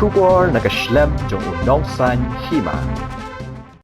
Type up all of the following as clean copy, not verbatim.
Trubor nakaslem jong unongsan hima.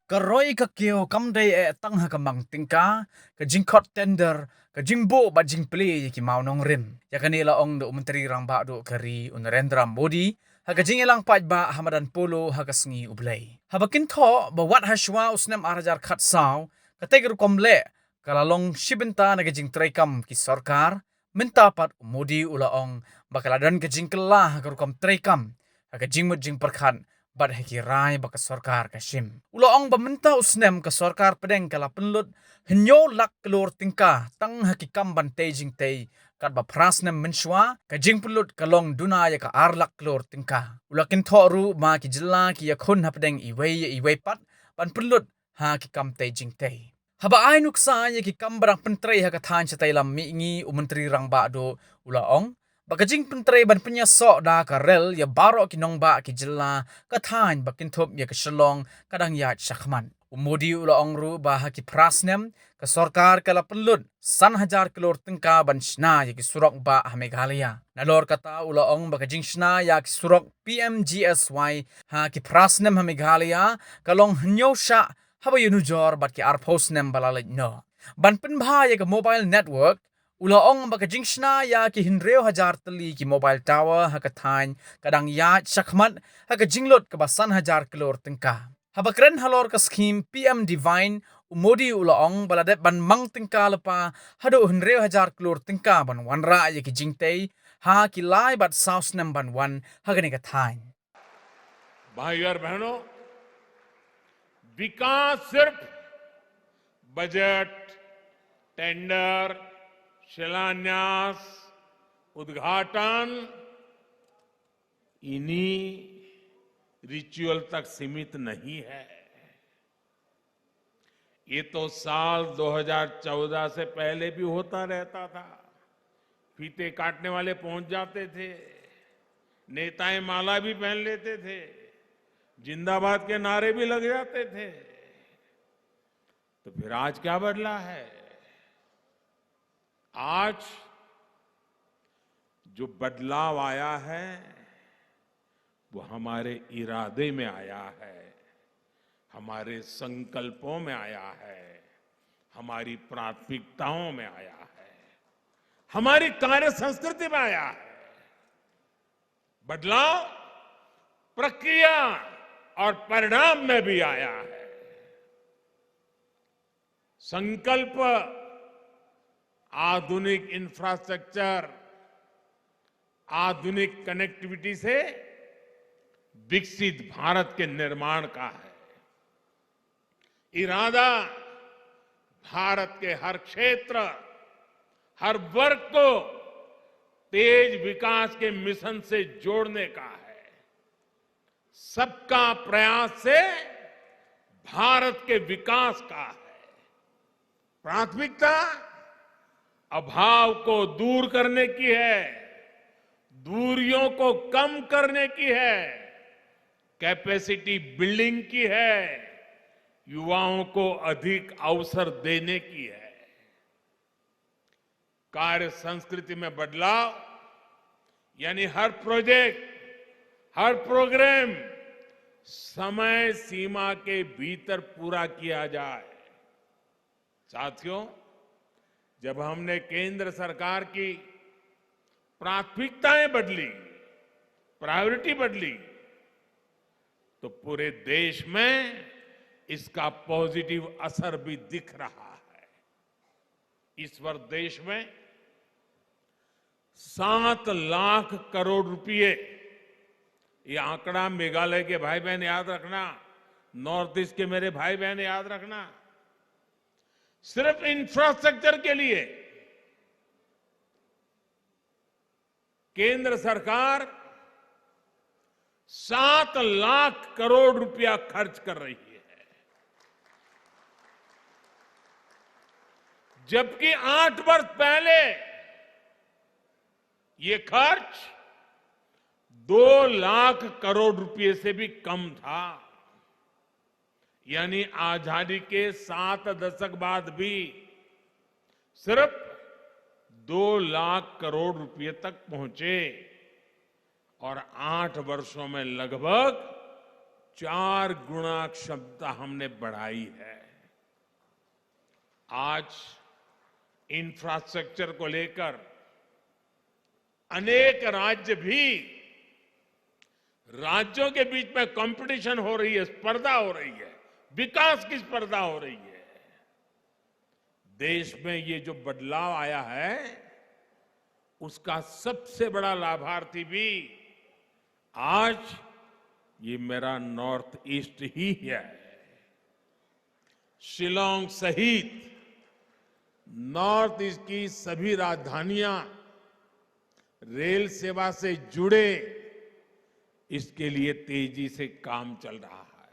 Karoi ka kio kamdei tang ha kamang tingka ka jingkot tender ka jingbo ba jingple ki maunong rim ya kanila ong do menteri rang ba do kari Narendra Modi ha ka jingelang paj ba Hamadan Polo ha ka sngi ublay ha bakin tho ba wat hashwa usnem arajar khat saw ka tegur komle kalalong shibenta na ka jing traikam ki sarkar minta pat Modi ula ong bakaladan ka jingkela ha ka rukom traikam ha ka jingmut jing perkhan bad heki rai baka sarkar kashim. Ulo ong bamenta usnem ka sarkar pedeng kala penlut henyo lak kelur tingka tang heki kamban tejing tej kat ba prasnem menshwa ka jing penlut kalong duna ya ka arlak kelur tingka. Ulakin thoru ma ki jela ki yakun ha pedeng iwei pat ban penlut ha ki kam tejing tej. Haba ay nuksa ya ki kambarang pentrei ha ka than sa taylam miingi umenteri rang ba do ula ong bakajing pentrei ban punya sok da ka rel ya baro kinong ba ki jela ka than bakin thop ya ka shalong kadang ya shakhman umodi ula ongru ba ha ki prasnem ka sarkar kala penlut san hajar kelor tengka ban shna ya ki surok ba ha Meghalaya nalor kata ula ong bakajing shna ya ki surok PMGSY ha ki prasnem ha Meghalaya kalong hnyo sha haba yunujor bat ki arposnem balalit no ban penbha ya ka mobile network ula ong bakajing shna ya ki hinreo hajar tali ki mobile tower hakathain kadang ya shakmat hakajinglot ka basan hajar kelor tengka habakren halor ka scheme PM Divine umodi ula ong baladet ban mang tengka lepa hado hinreo hajar kelor tengka ban wanra ya ki jingtei ha ki lai bat south nam ban wan hagani ka thain भाई और बहनों विकास सिर्फ budget tender शिलान्यास उद्घाटन इन्हीं ritual तक सीमित नहीं है ये तो साल 2014 से पहले भी होता रहता था फीते काटने वाले पहुंच जाते थे नेताएं माला भी पहन लेते थे जिंदाबाद के नारे भी लग जाते थे तो फिर आज क्या बदला है आज जो बदलाव आया है वो हमारे इरादे में आया है हमारे संकल्पों में आया है हमारी प्राथमिकताओं में आया है हमारी कार्य संस्कृति में आया है बदलाव प्रक्रिया और परिणाम में भी आया है संकल्प आधुनिक इंफ्रास्ट्रक्चर आधुनिक कनेक्टिविटी से विकसित भारत के निर्माण का है इरादा भारत के हर क्षेत्र हर वर्ग को तेज विकास के मिशन से जोड़ने का है सबका प्रयास से भारत के विकास का है प्राथमिकता अभाव को दूर करने की है दूरियों को कम करने की है कैपेसिटी बिल्डिंग की है युवाओं को अधिक अवसर देने की है कार्य संस्कृति में बदलाव यानी हर प्रोजेक्ट हर प्रोग्राम समय सीमा के भीतर पूरा किया जाए साथियों जब हमने केंद्र सरकार की प्राथमिकताएं बदली प्रायोरिटी बदली तो पूरे देश में इसका पॉजिटिव असर भी दिख रहा है इस वर्ष देश में 7 लाख करोड़ रुपए ये आंकड़ा मेघालय के भाई बहन याद रखना नॉर्थ ईस्ट के मेरे भाई बहन याद रखना सिर्फ इंफ्रास्ट्रक्चर के लिए केंद्र सरकार 7 लाख करोड़ रुपया खर्च कर रही है जबकि 8 वर्ष पहले ये खर्च 2 लाख करोड़ रुपए से भी कम था यानी आजादी के 7 दशक बाद भी सिर्फ 2 लाख करोड़ रुपए तक पहुंचे और 8 वर्षों में लगभग 4 गुना क्षमता हमने बढ़ाई है। आज इंफ्रास्ट्रक्चर को लेकर अनेक राज्य भी, राज्यों के बीच में कंपटीशन हो रही है, स्पर्धा हो रही है, विकास की स्पर्धा हो रही है। देश में ये जो बदलाव आया है, उसका सबसे बड़ा लाभार्थी भी आज ये मेरा नॉर्थ ईस्ट ही है। शिलांग सहित नॉर्थ ईस्ट की सभी राजधानियां रेल सेवा से जुड़े, इसके लिए तेजी से काम चल रहा है।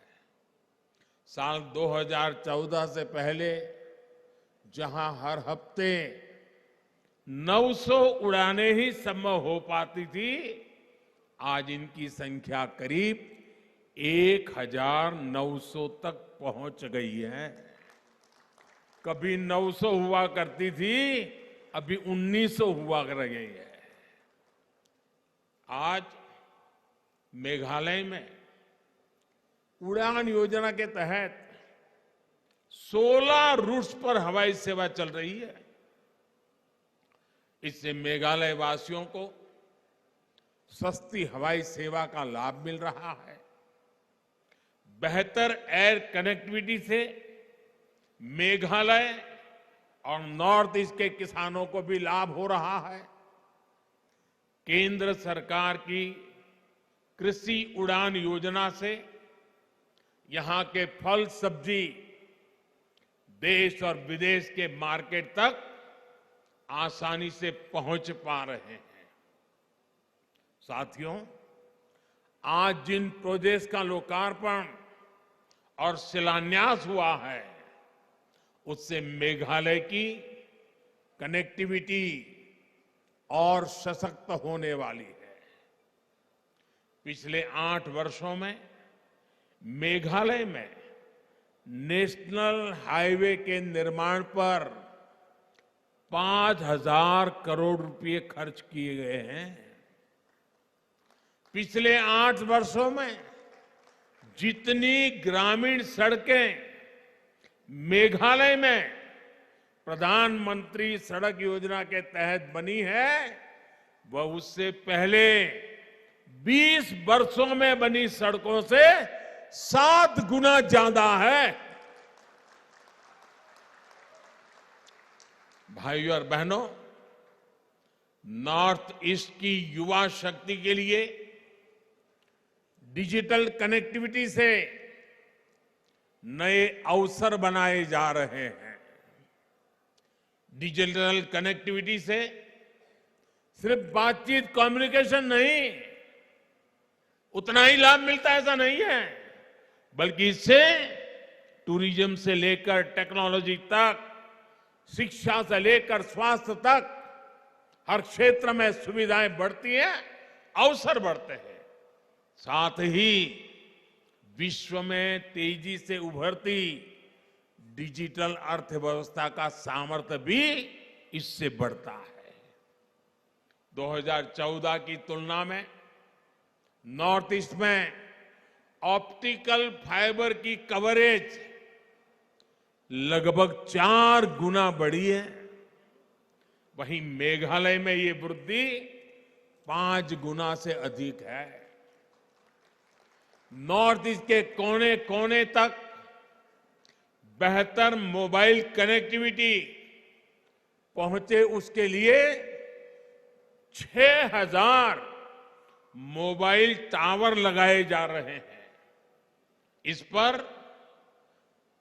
साल 2014 से पहले जहां हर हफ्ते 900 उड़ानें ही संभव हो पाती थी, आज इनकी संख्या करीब 1900 तक पहुंच गई है। कभी 900 हुआ करती थी, अभी 1900 हुआ कर गई है। आज मेघालय में उड़ान योजना के तहत 16 रूट्स पर हवाई सेवा चल रही है। इससे मेघालय वासियों को सस्ती हवाई सेवा का लाभ मिल रहा है। बेहतर एयर कनेक्टिविटी से मेघालय और नॉर्थ ईस्ट के किसानों को भी लाभ हो रहा है। केंद्र सरकार की कृषि उड़ान योजना से यहां के फल सब्जी देश और विदेश के मार्केट तक आसानी से पहुंच पा रहे हैं। साथियों, आज जिन प्रोजेक्ट्स का लोकार्पण और शिलान्यास हुआ है, उससे मेघालय की कनेक्टिविटी और सशक्त होने वाली है। पिछले 8 वर्षों में मेघालय में नेशनल हाईवे के निर्माण पर 5,000 करोड़ रुपए खर्च किए गए हैं। पिछले 8 वर्षों में जितनी ग्रामीण सड़कें मेघालय में प्रधानमंत्री सड़क योजना के तहत बनी है, वह उससे पहले 20 वर्षों में बनी सड़कों से 7 गुना ज्यादा है। भाइयों और बहनों, नॉर्थ ईस्ट की युवा शक्ति के लिए डिजिटल कनेक्टिविटी से नए अवसर बनाए जा रहे हैं। डिजिटल कनेक्टिविटी से सिर्फ बातचीत, कम्युनिकेशन नहीं, उतना ही लाभ मिलता है ऐसा नहीं है, बल्कि इससे टूरिज्म से लेकर टेक्नोलॉजी तक, शिक्षा से लेकर स्वास्थ्य तक हर क्षेत्र में सुविधाएं बढ़ती हैं, अवसर बढ़ते हैं। साथ ही विश्व में तेजी से उभरती डिजिटल अर्थव्यवस्था का सामर्थ्य भी इससे बढ़ता है। 2014 की तुलना में नॉर्थ ईस्ट में ऑप्टिकल फाइबर की कवरेज लगभग 4 गुना बढ़ी है। वहीं मेघालय में ये वृद्धि 5 गुना से अधिक है। नॉर्थ ईस्ट के कोने कोने तक बेहतर मोबाइल कनेक्टिविटी पहुंचे, उसके लिए 6,000 मोबाइल टावर लगाए जा रहे हैं। इस पर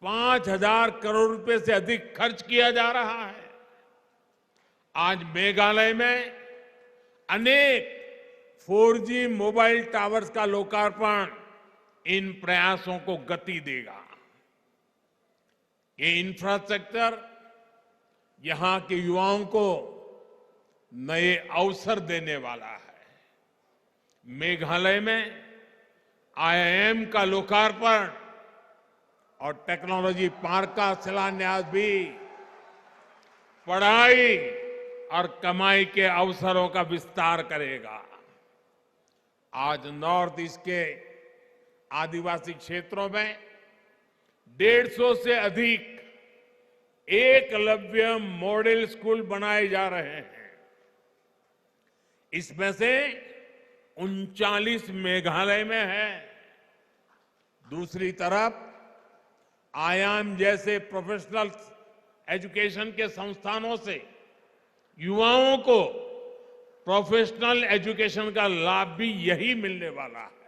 5,000 करोड़ रुपए से अधिक खर्च किया जा रहा है। आज मेघालय में अनेक 4G मोबाइल टावर्स का लोकार्पण इन प्रयासों को गति देगा। ये इंफ्रास्ट्रक्चर यहां के युवाओं को नए अवसर देने वाला है। मेघालय में IIM का लोकार्पण और टेक्नोलॉजी पार्क का शिलान्यास भी पढ़ाई और कमाई के अवसरों का विस्तार करेगा। आज नॉर्थ ईस्ट के आदिवासी क्षेत्रों में 150 से अधिक एकलव्य मॉडल स्कूल बनाए जा रहे हैं। इसमें से 39 मेघालय में है। दूसरी तरफ आयाम जैसे प्रोफेशनल एजुकेशन के संस्थानों से युवाओं को प्रोफेशनल एजुकेशन का लाभ भी यही मिलने वाला है।